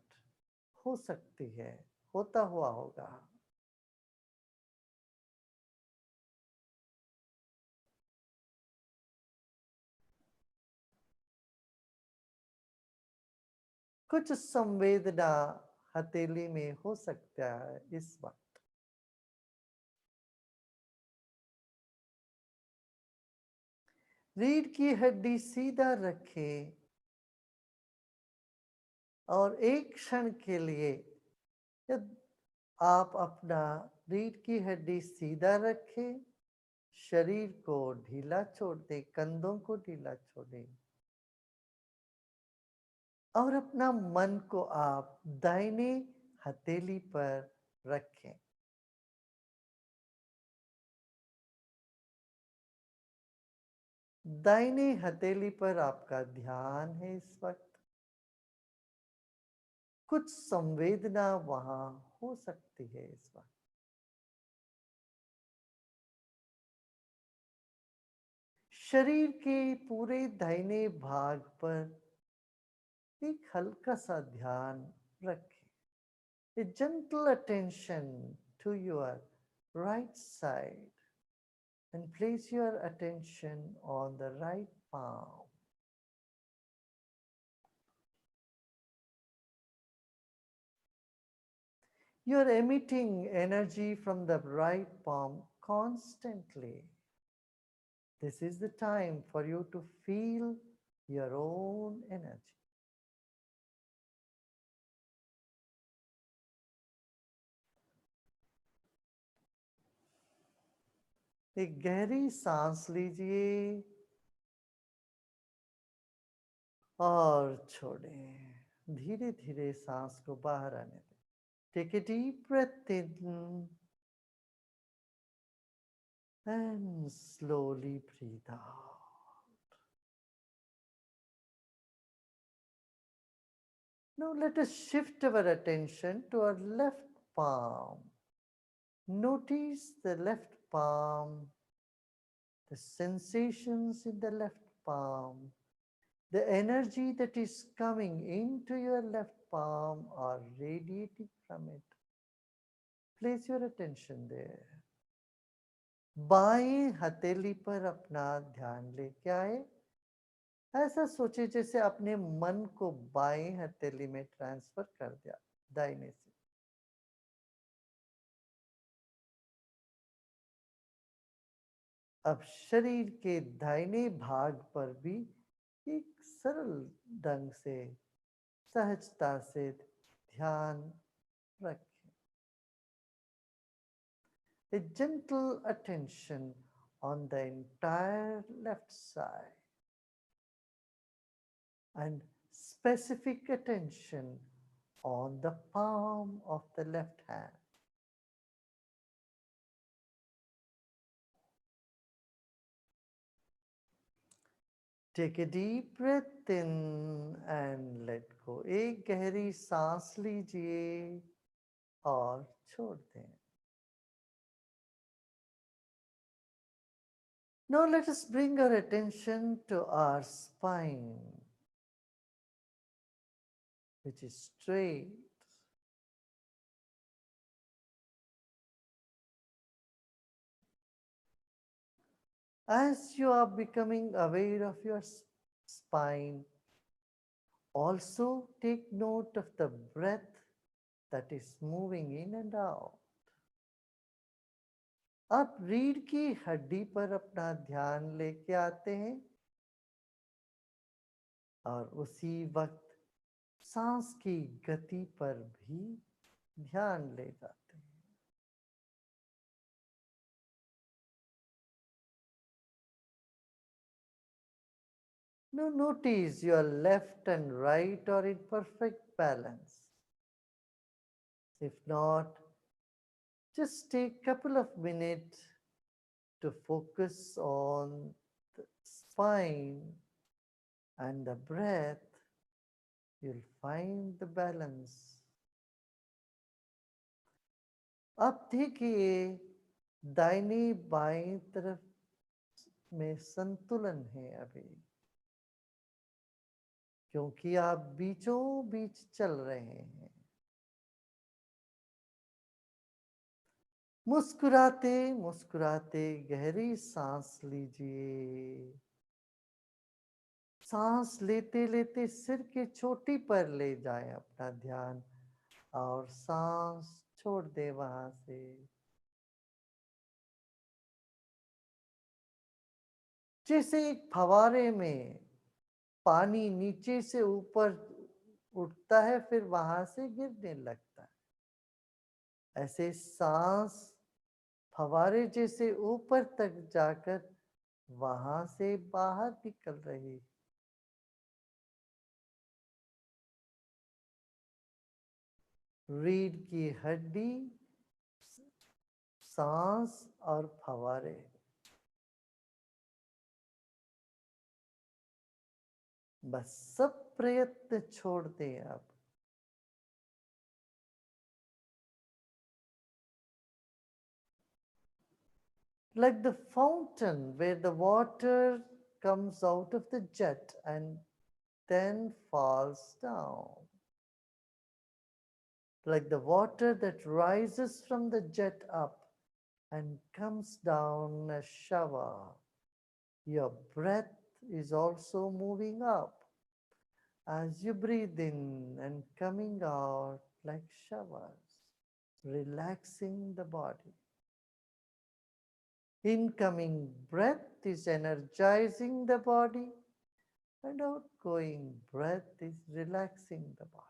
हो सकती है, होता हुआ होगा. कुछ संवेदना हथेली में हो सकता है इस वक्त. रीढ़ की हड्डी सीधा रखें और एक क्षण के लिए जब आप अपना रीढ़ की हड्डी सीधा रखें, शरीर को ढीला छोड़ दें, कंधों को ढीला छोड़ें और अपना मन को आप दाहिने हथेली पर रखें. दाहिने हथेली पर आपका ध्यान है इस वक्त. कुछ संवेदना वहां हो सकती है इस वक्त. शरीर के पूरे दाहिने भाग पर एक हल्का सा ध्यान रखें. A gentle attention to your right side and place your attention on the right palm. You're emitting energy from the right palm constantly. This is the time for you to feel your own energy. एक गहरी सांस लीजिए और छोड़ें. धीरे धीरे सांस को बाहर आने दें. Take a deep breath in and slowly breathe out. Now let us shift our attention to our left palm. Notice the left palm, the sensations in the left palm, the energy that is coming into your left palm or radiating from it. Place your attention there. बाएं हथेली पर अपना ध्यान लेके आए. ऐसा सोचे जैसे अपने मन को बाएं हथेली में ट्रांसफर कर दिया दाहिने से. अब शरीर के दाहिने भाग पर भी एक सरल ढंग से सहजता से ध्यान रखें. A gentle attention on the entire left side and specific attention on the palm of the left hand. Take a deep breath in and let go. एक गहरी सांस लीजिए और छोड़ दें. Now let us bring our attention to our spine, which is straight. As you are becoming aware of your spine, also take note of the breath that is moving in and out. आप रीढ़ की हड्डी पर अपना ध्यान लेके आते हैं और उसी वक्त सांस की गति पर भी ध्यान ले जाते हैं. Now notice your left and right are in perfect balance. If not, just take a couple of minutes to focus on the spine and the breath. You'll find the balance. अब देखिए दाहिनी बाईं तरफ में संतुलन है अभी, क्योंकि आप बीचों बीच चल रहे हैं. मुस्कुराते मुस्कुराते गहरी सांस लीजिए. सांस लेते लेते सिर के चोटी पर ले जाएं अपना ध्यान और सांस छोड़ दे वहां से. जैसे एक फवारे में पानी नीचे से ऊपर उठता है फिर वहां से गिरने लगता है, ऐसे सांस फवारे जैसे ऊपर तक जाकर वहां से बाहर निकल रही. रीढ़ की हड्डी, सांस और फवारे, बस सब प्रयत्न छोड़ दें आप. Like the fountain where the water comes out of the jet and then falls down. Like the water that rises from the jet up and comes down a shower. Your breath is also moving up as you breathe in and coming out like showers, relaxing the body. Incoming breath is energizing the body and outgoing breath is relaxing the body.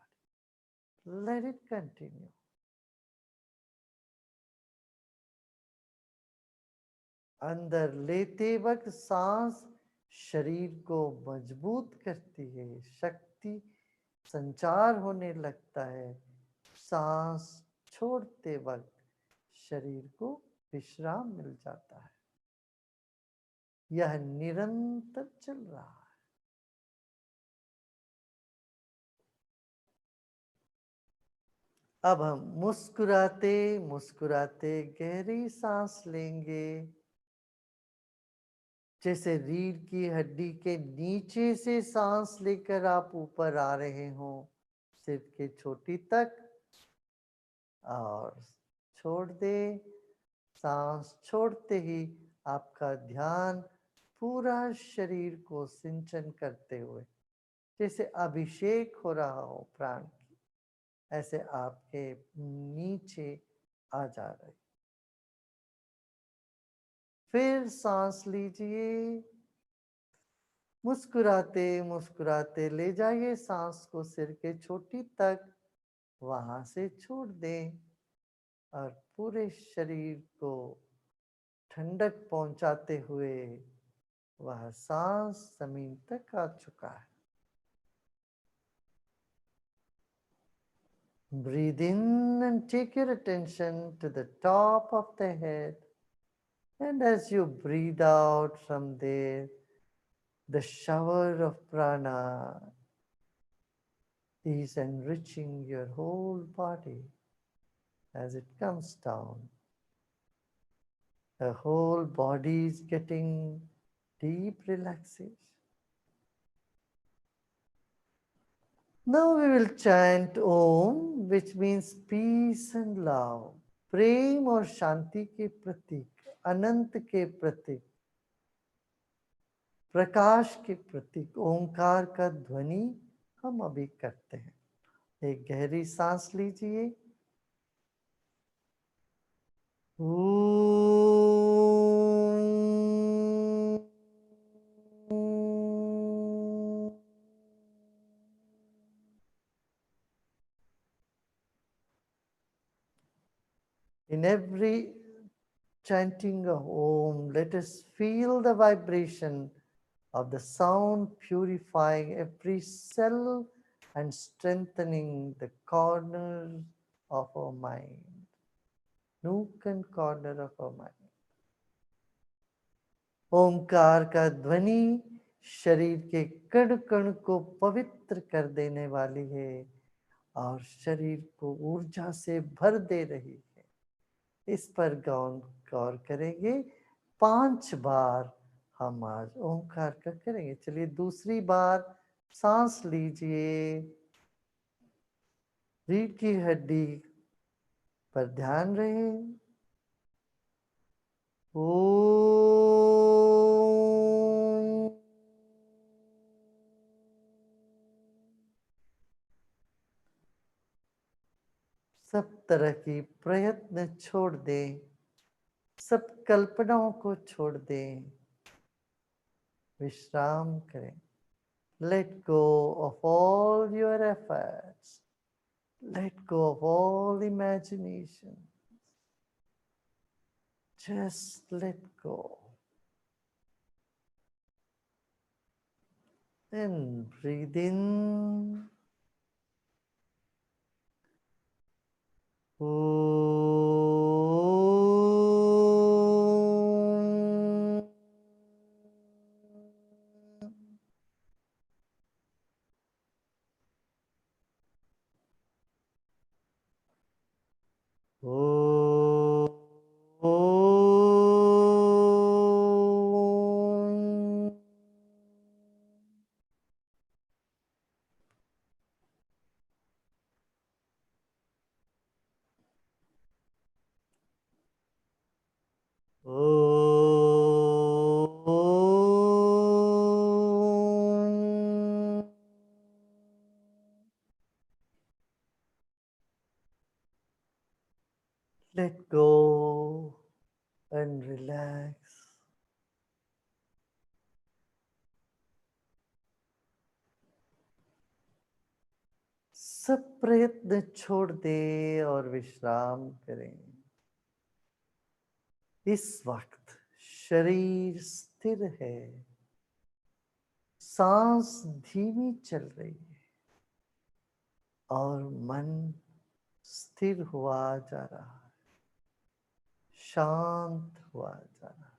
Let it continue. अंदर लेते वक्त सांस शरीर को मजबूत करती है, शक्ति संचार होने लगता है. सांस छोड़ते वक्त शरीर को विश्राम मिल जाता है. यह निरंतर चल रहा है। अब हम मुस्कुराते मुस्कुराते गहरी सांस लेंगे, जैसे रीढ़ की हड्डी के नीचे से सांस लेकर आप ऊपर आ रहे हो सिर के चोटी तक, और छोड़ दे। सांस छोड़ते ही आपका ध्यान पूरा शरीर को सिंचन करते हुए, जैसे अभिषेक हो रहा हो प्राण की, ऐसे आपके नीचे आ जा रहे। फिर सांस लीजिए, मुस्कुराते मुस्कुराते ले जाइए सांस को सिर के चोटी तक, वहां से छोड़ दें और पूरे शरीर को ठंडक पहुंचाते हुए वह सांस जमीन तक आ चुका है। Breathe in and take your attention to the top of the head, and as you breathe out from there, the shower of prana is enriching your whole body as it comes down. The whole body is getting deep relaxation. Now we will chant Om, which means peace and love. प्रेम और शांति के प्रतीक, अनंत के प्रतीक, प्रकाश के प्रतीक ओंकार का ध्वनि हम अभी करते हैं। एक गहरी सांस लीजिए। In every chanting of Om, let us feel the vibration of the sound purifying every cell and strengthening the corners of our mind, nook and corner of our mind. Omkar का ध्वनि शरीर के कण कण को पवित्र कर देने वाली है और शरीर को ऊर्जा से भर दे रही है। इस पर गौर करेंगे। 5 बार हम आज ओंकार का करेंगे। चलिए दूसरी बार सांस लीजिए, रीढ़ की हड्डी पर ध्यान रहे। सब तरह की प्रयत्न छोड़ दें, सब कल्पनाओं को छोड़ दें, विश्राम करें। Let go of all your efforts. Let go of all imagination. Just let go. Then breathe in. Let go and relax. सब प्रयत्न छोड़ दे और विश्राम करें। इस वक्त शरीर स्थिर है, सांस धीमी चल रही है और मन स्थिर हुआ जा रहा है, शांत हुआ जा रहा है।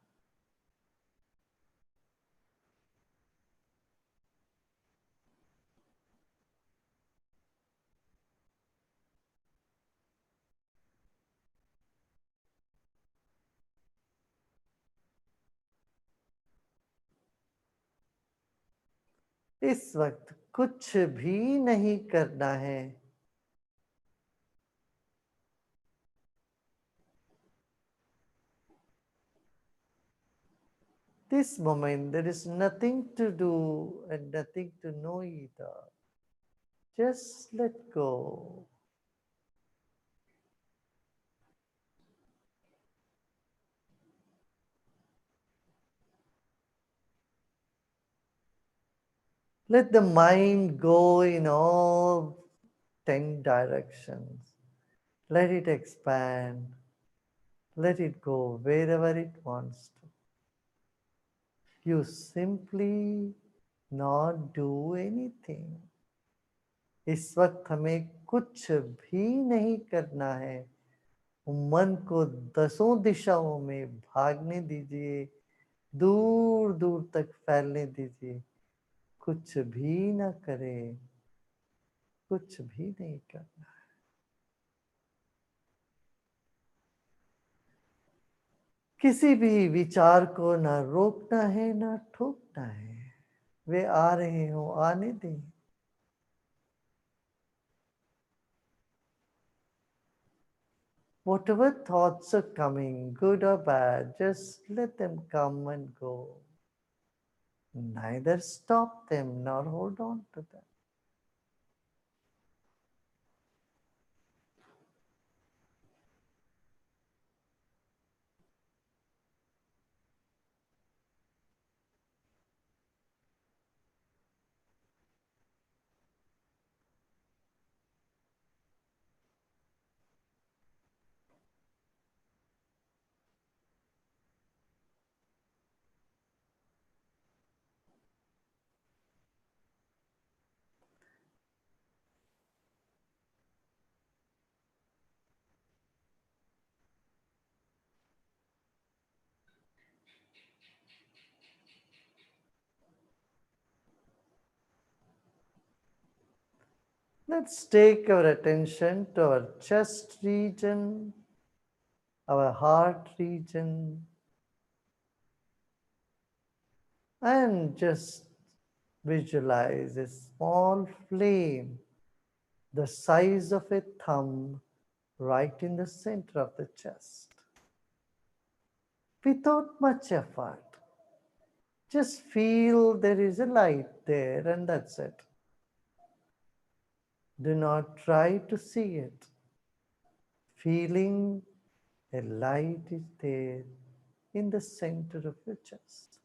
इस वक्त कुछ भी नहीं करना है। This moment, there is nothing to do and nothing to know either. Just let go. Let the mind go in all 10 directions. Let it expand. Let it go wherever it wants to. You simply not do anything. इस वक्त हमें कुछ भी नहीं करना है। मन को 10 दिशाओं में भागने दीजिए, दूर दूर तक फैलने दीजिए। कुछ भी ना करें, कुछ भी नहीं करना है। किसी भी विचार को ना रोकना है ना ठोकना है। वे आ रहे हो, आने दें। Whatever thoughts are coming, good or bad, just let them come and go. Neither stop them nor hold on to them. Let's take our attention to our chest region, our heart region, and just visualize a small flame the size of a thumb right in the center of the chest. Without much effort, just feel there is a light there and that's it. Do not try to see it. Feeling a light is there in the center of your chest,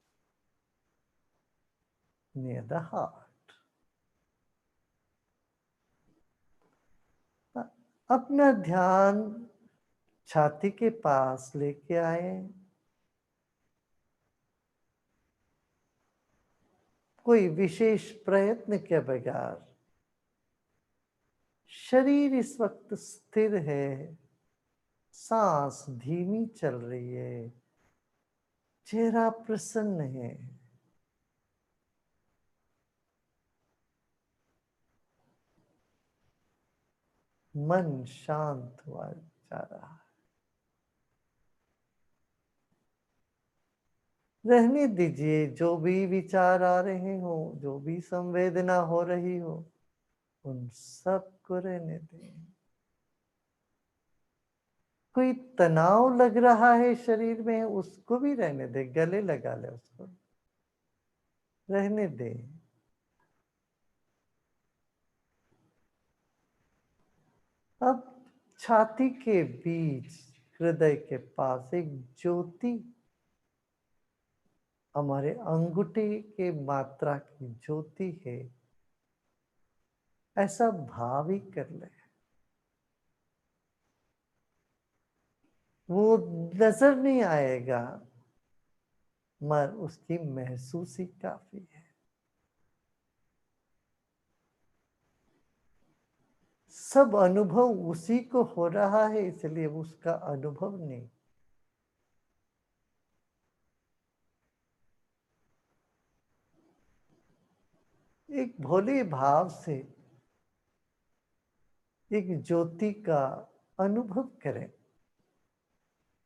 near the heart. अपना ध्यान छाती के पास लेके आए। कोई विशेष प्रयत्न के बगैर शरीर इस वक्त स्थिर है, सांस धीमी चल रही है, चेहरा प्रसन्न है। मन शांत हुआ जा रहा है। रहने दीजिए, जो भी विचार आ रहे हो, जो भी संवेदना हो रही हो, उन सब को रहने दें। कोई तनाव लग रहा है शरीर में, उसको भी रहने दे, गले लगा ले, उसको रहने दे। अब छाती के बीच हृदय के पास एक ज्योति, हमारे अंगूठे के मात्रा की ज्योति है, ऐसा भाव ही कर ले। वो नजर नहीं आएगा, मगर उसकी महसूसी काफी है। सब अनुभव उसी को हो रहा है, इसलिए उसका अनुभव नहीं। एक भोले भाव से एक ज्योति का अनुभव करें।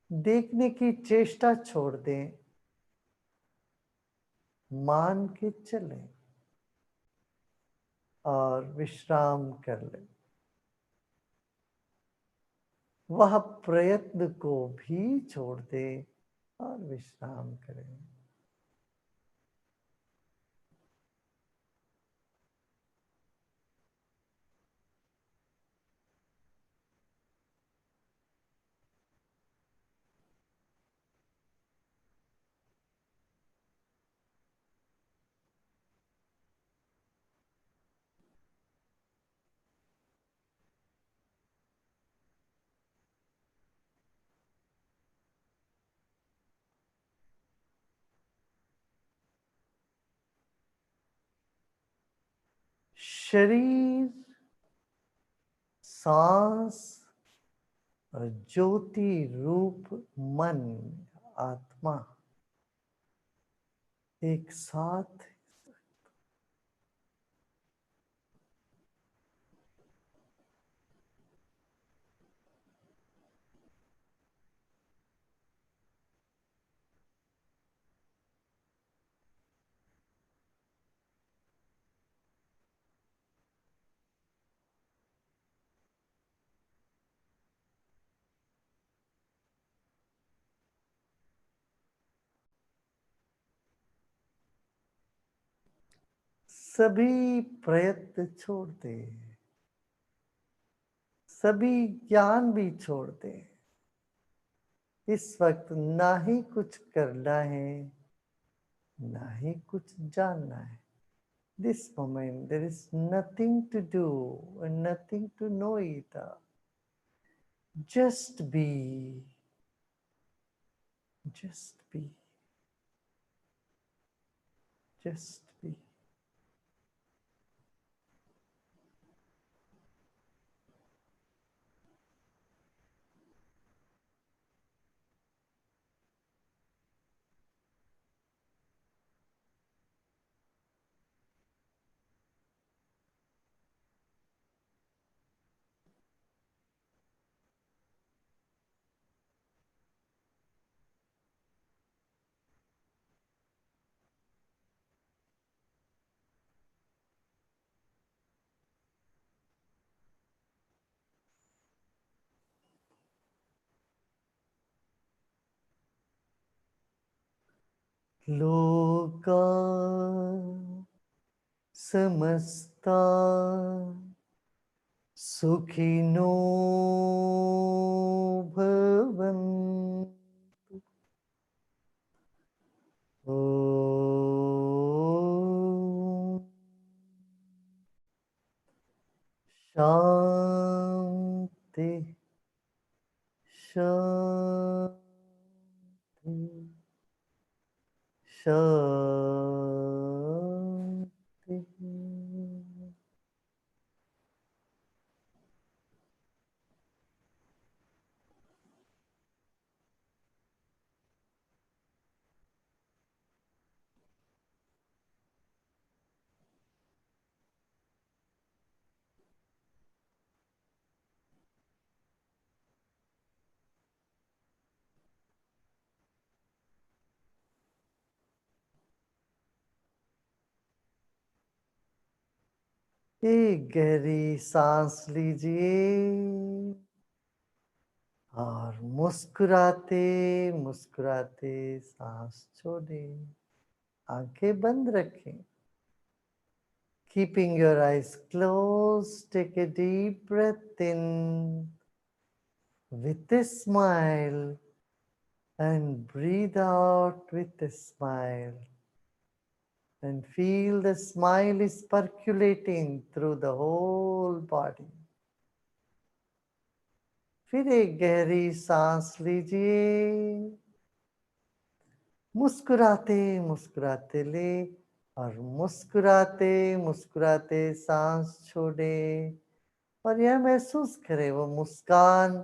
देखने की चेष्टा छोड़ दें, मान के चलें। और विश्राम कर ले। वह प्रयत्न को भी छोड़ दे और विश्राम करें। शरीर, सांस और ज्योति रूप मन, आत्मा एक साथ सभी प्रयत्न छोड़ दे, सभी ज्ञान भी छोड़ दे। इस वक्त ना ही कुछ करना है, ना ही कुछ जानना है। This moment there is nothing to do and nothing to know either. Just be. Just be. Just be. लोका समस्ता सुखिनो भवन्तु। ओम शांति शांति शांति। एक गहरी सांस लीजिए और मुस्कुराते मुस्कुराते सांस छोड़ें। आंखें बंद रखें। Keeping your eyes closed, take a deep breath in with a smile and breathe out with a smile. And feel the smile is percolating through the whole body. फिर एक गहरी सांस लीजिए। मुस्कुराते मुस्कुराते ले और मुस्कुराते मुस्कुराते सांस छोड़े और यह महसूस करें वो मुस्कान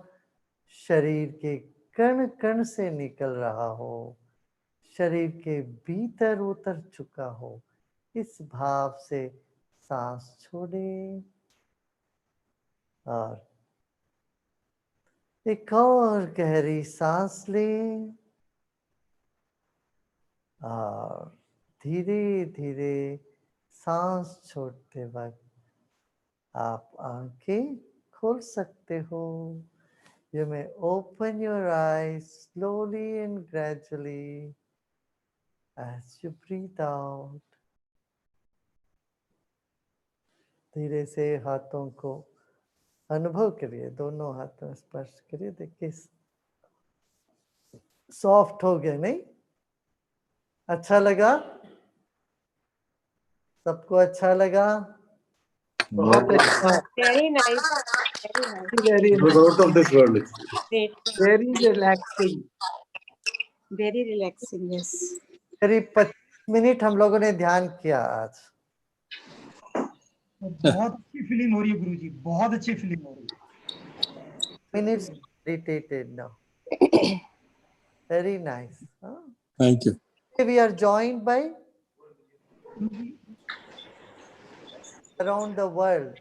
शरीर के कण कण से निकल रहा हो, शरीर के भीतर उतर चुका हो। इस भाव से सांस छोड़े और एक और गहरी सांस लें और धीरे धीरे सांस छोड़ते वक्त आप आंखें खोल सकते हो. You may open your eyes slowly and gradually as you breathe out. धीरे से हाथों को अनुभव करिए, दोनों हाथों स्पर्श करिए. देखिए सॉफ्ट हो गया, नहीं? अच्छा लगा? सबको अच्छा लगा? बहुत अच्छा. Very nice. Very nice. Very It was nice. out of this world. Great. Very relaxing. Very relaxing. Yes. करीब 25 मिनट हम लोगों ने ध्यान किया आज. बहुत अच्छी फीलिंग हो रही है गुरुजी, बहुत अच्छी फीलिंग हो रही है. Minutes meditated now. Very nice. Huh? Thank you. We are joined by around the world.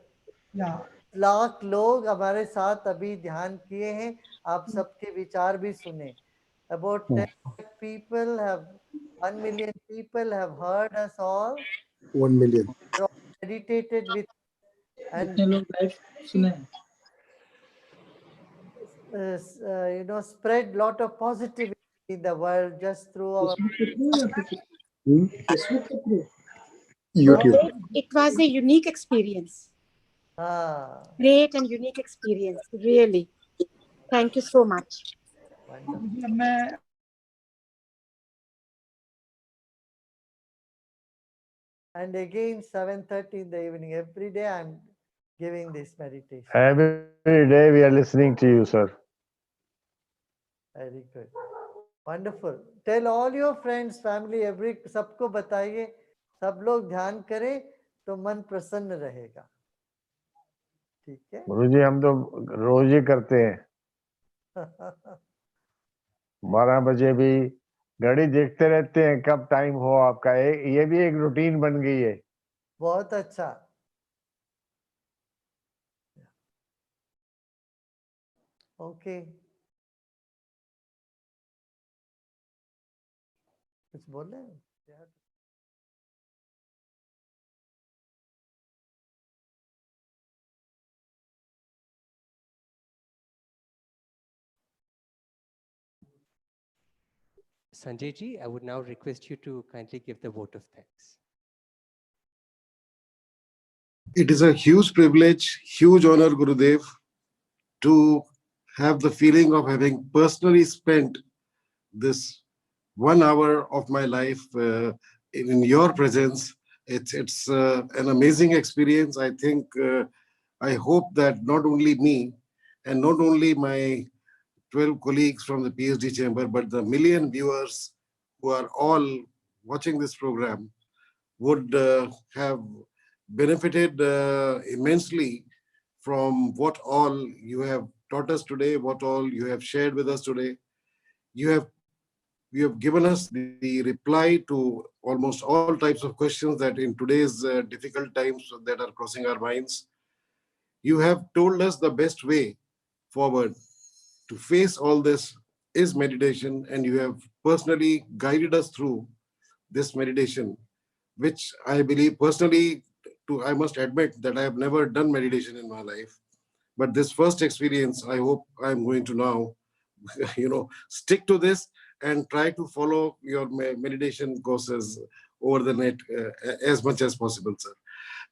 Yeah. Lakh लोग हमारे साथ अभी ध्यान किए हैं. आप सबके विचार भी सुने. About 10 people have 1 million people have heard us all. 1 million. Meditated with and you know, spread lot of positivity in the world just through our YouTube. It was a unique experience. Great and unique experience. Really. Thank you so much. And again 7:30 in the evening every day I'm giving this meditation. Every day we are listening to you, sir. Very good. Wonderful. Tell all your friends, family, सबको बताइए, सब लोग ध्यान करें तो मन प्रसन्न रहेगा. ठीक है? गुरुजी हम तो रोज ही करते हैं. 12 बजे भी घड़ी देखते रहते हैं कब टाइम हो आपका. ये भी एक रूटीन बन गई है. बहुत अच्छा. ओके. कुछ बोल रहे हैं? Sanjay ji, I would now request you to kindly give the vote of thanks. It is a huge privilege, huge honor, Gurudev, to have the feeling of having personally spent this 1 hour of my life in your presence. It's an amazing experience. I think, I hope that not only me and not only my 12 colleagues from the PhD chamber, but the million viewers who are all watching this program would have benefited immensely from what all you have taught us today, what all you have shared with us today. You have given us the reply to almost all types of questions that in today's difficult times that are crossing our minds. You have told us the best way forward to face all this is meditation, and you have personally guided us through this meditation, which I believe personally, I must admit that I have never done meditation in my life. But this first experience, I hope I'm going to now, stick to this and try to follow your meditation courses over the net as much as possible, sir.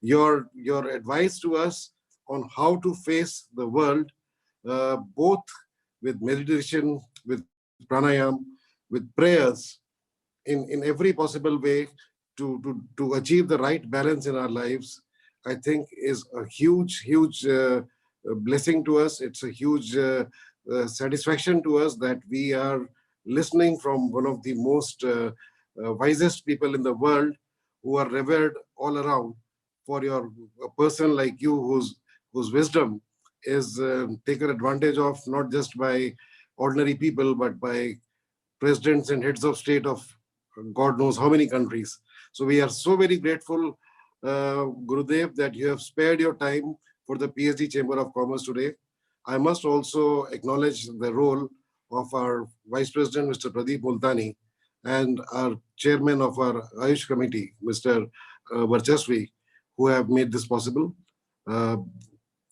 Your advice to us on how to face the world, both with meditation, with pranayam, with prayers, in every possible way to achieve the right balance in our lives, I think is a huge blessing to us. It's a huge satisfaction to us that we are listening from one of the most wisest people in the world, who are revered all around for a person like you whose wisdom is taken advantage of not just by ordinary people, but by presidents and heads of state of God knows how many countries. So we are so very grateful, Gurudev, that you have spared your time for the PhD Chamber of Commerce today. I must also acknowledge the role of our Vice President, Mr. Pradeep Multani, and our Chairman of our Ayush Committee, Mr. Varchasvi, who have made this possible.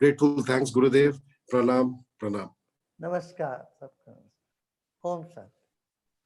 Grateful thanks, Gurudev. Pranam, pranam. Namaskar. Om Shanti.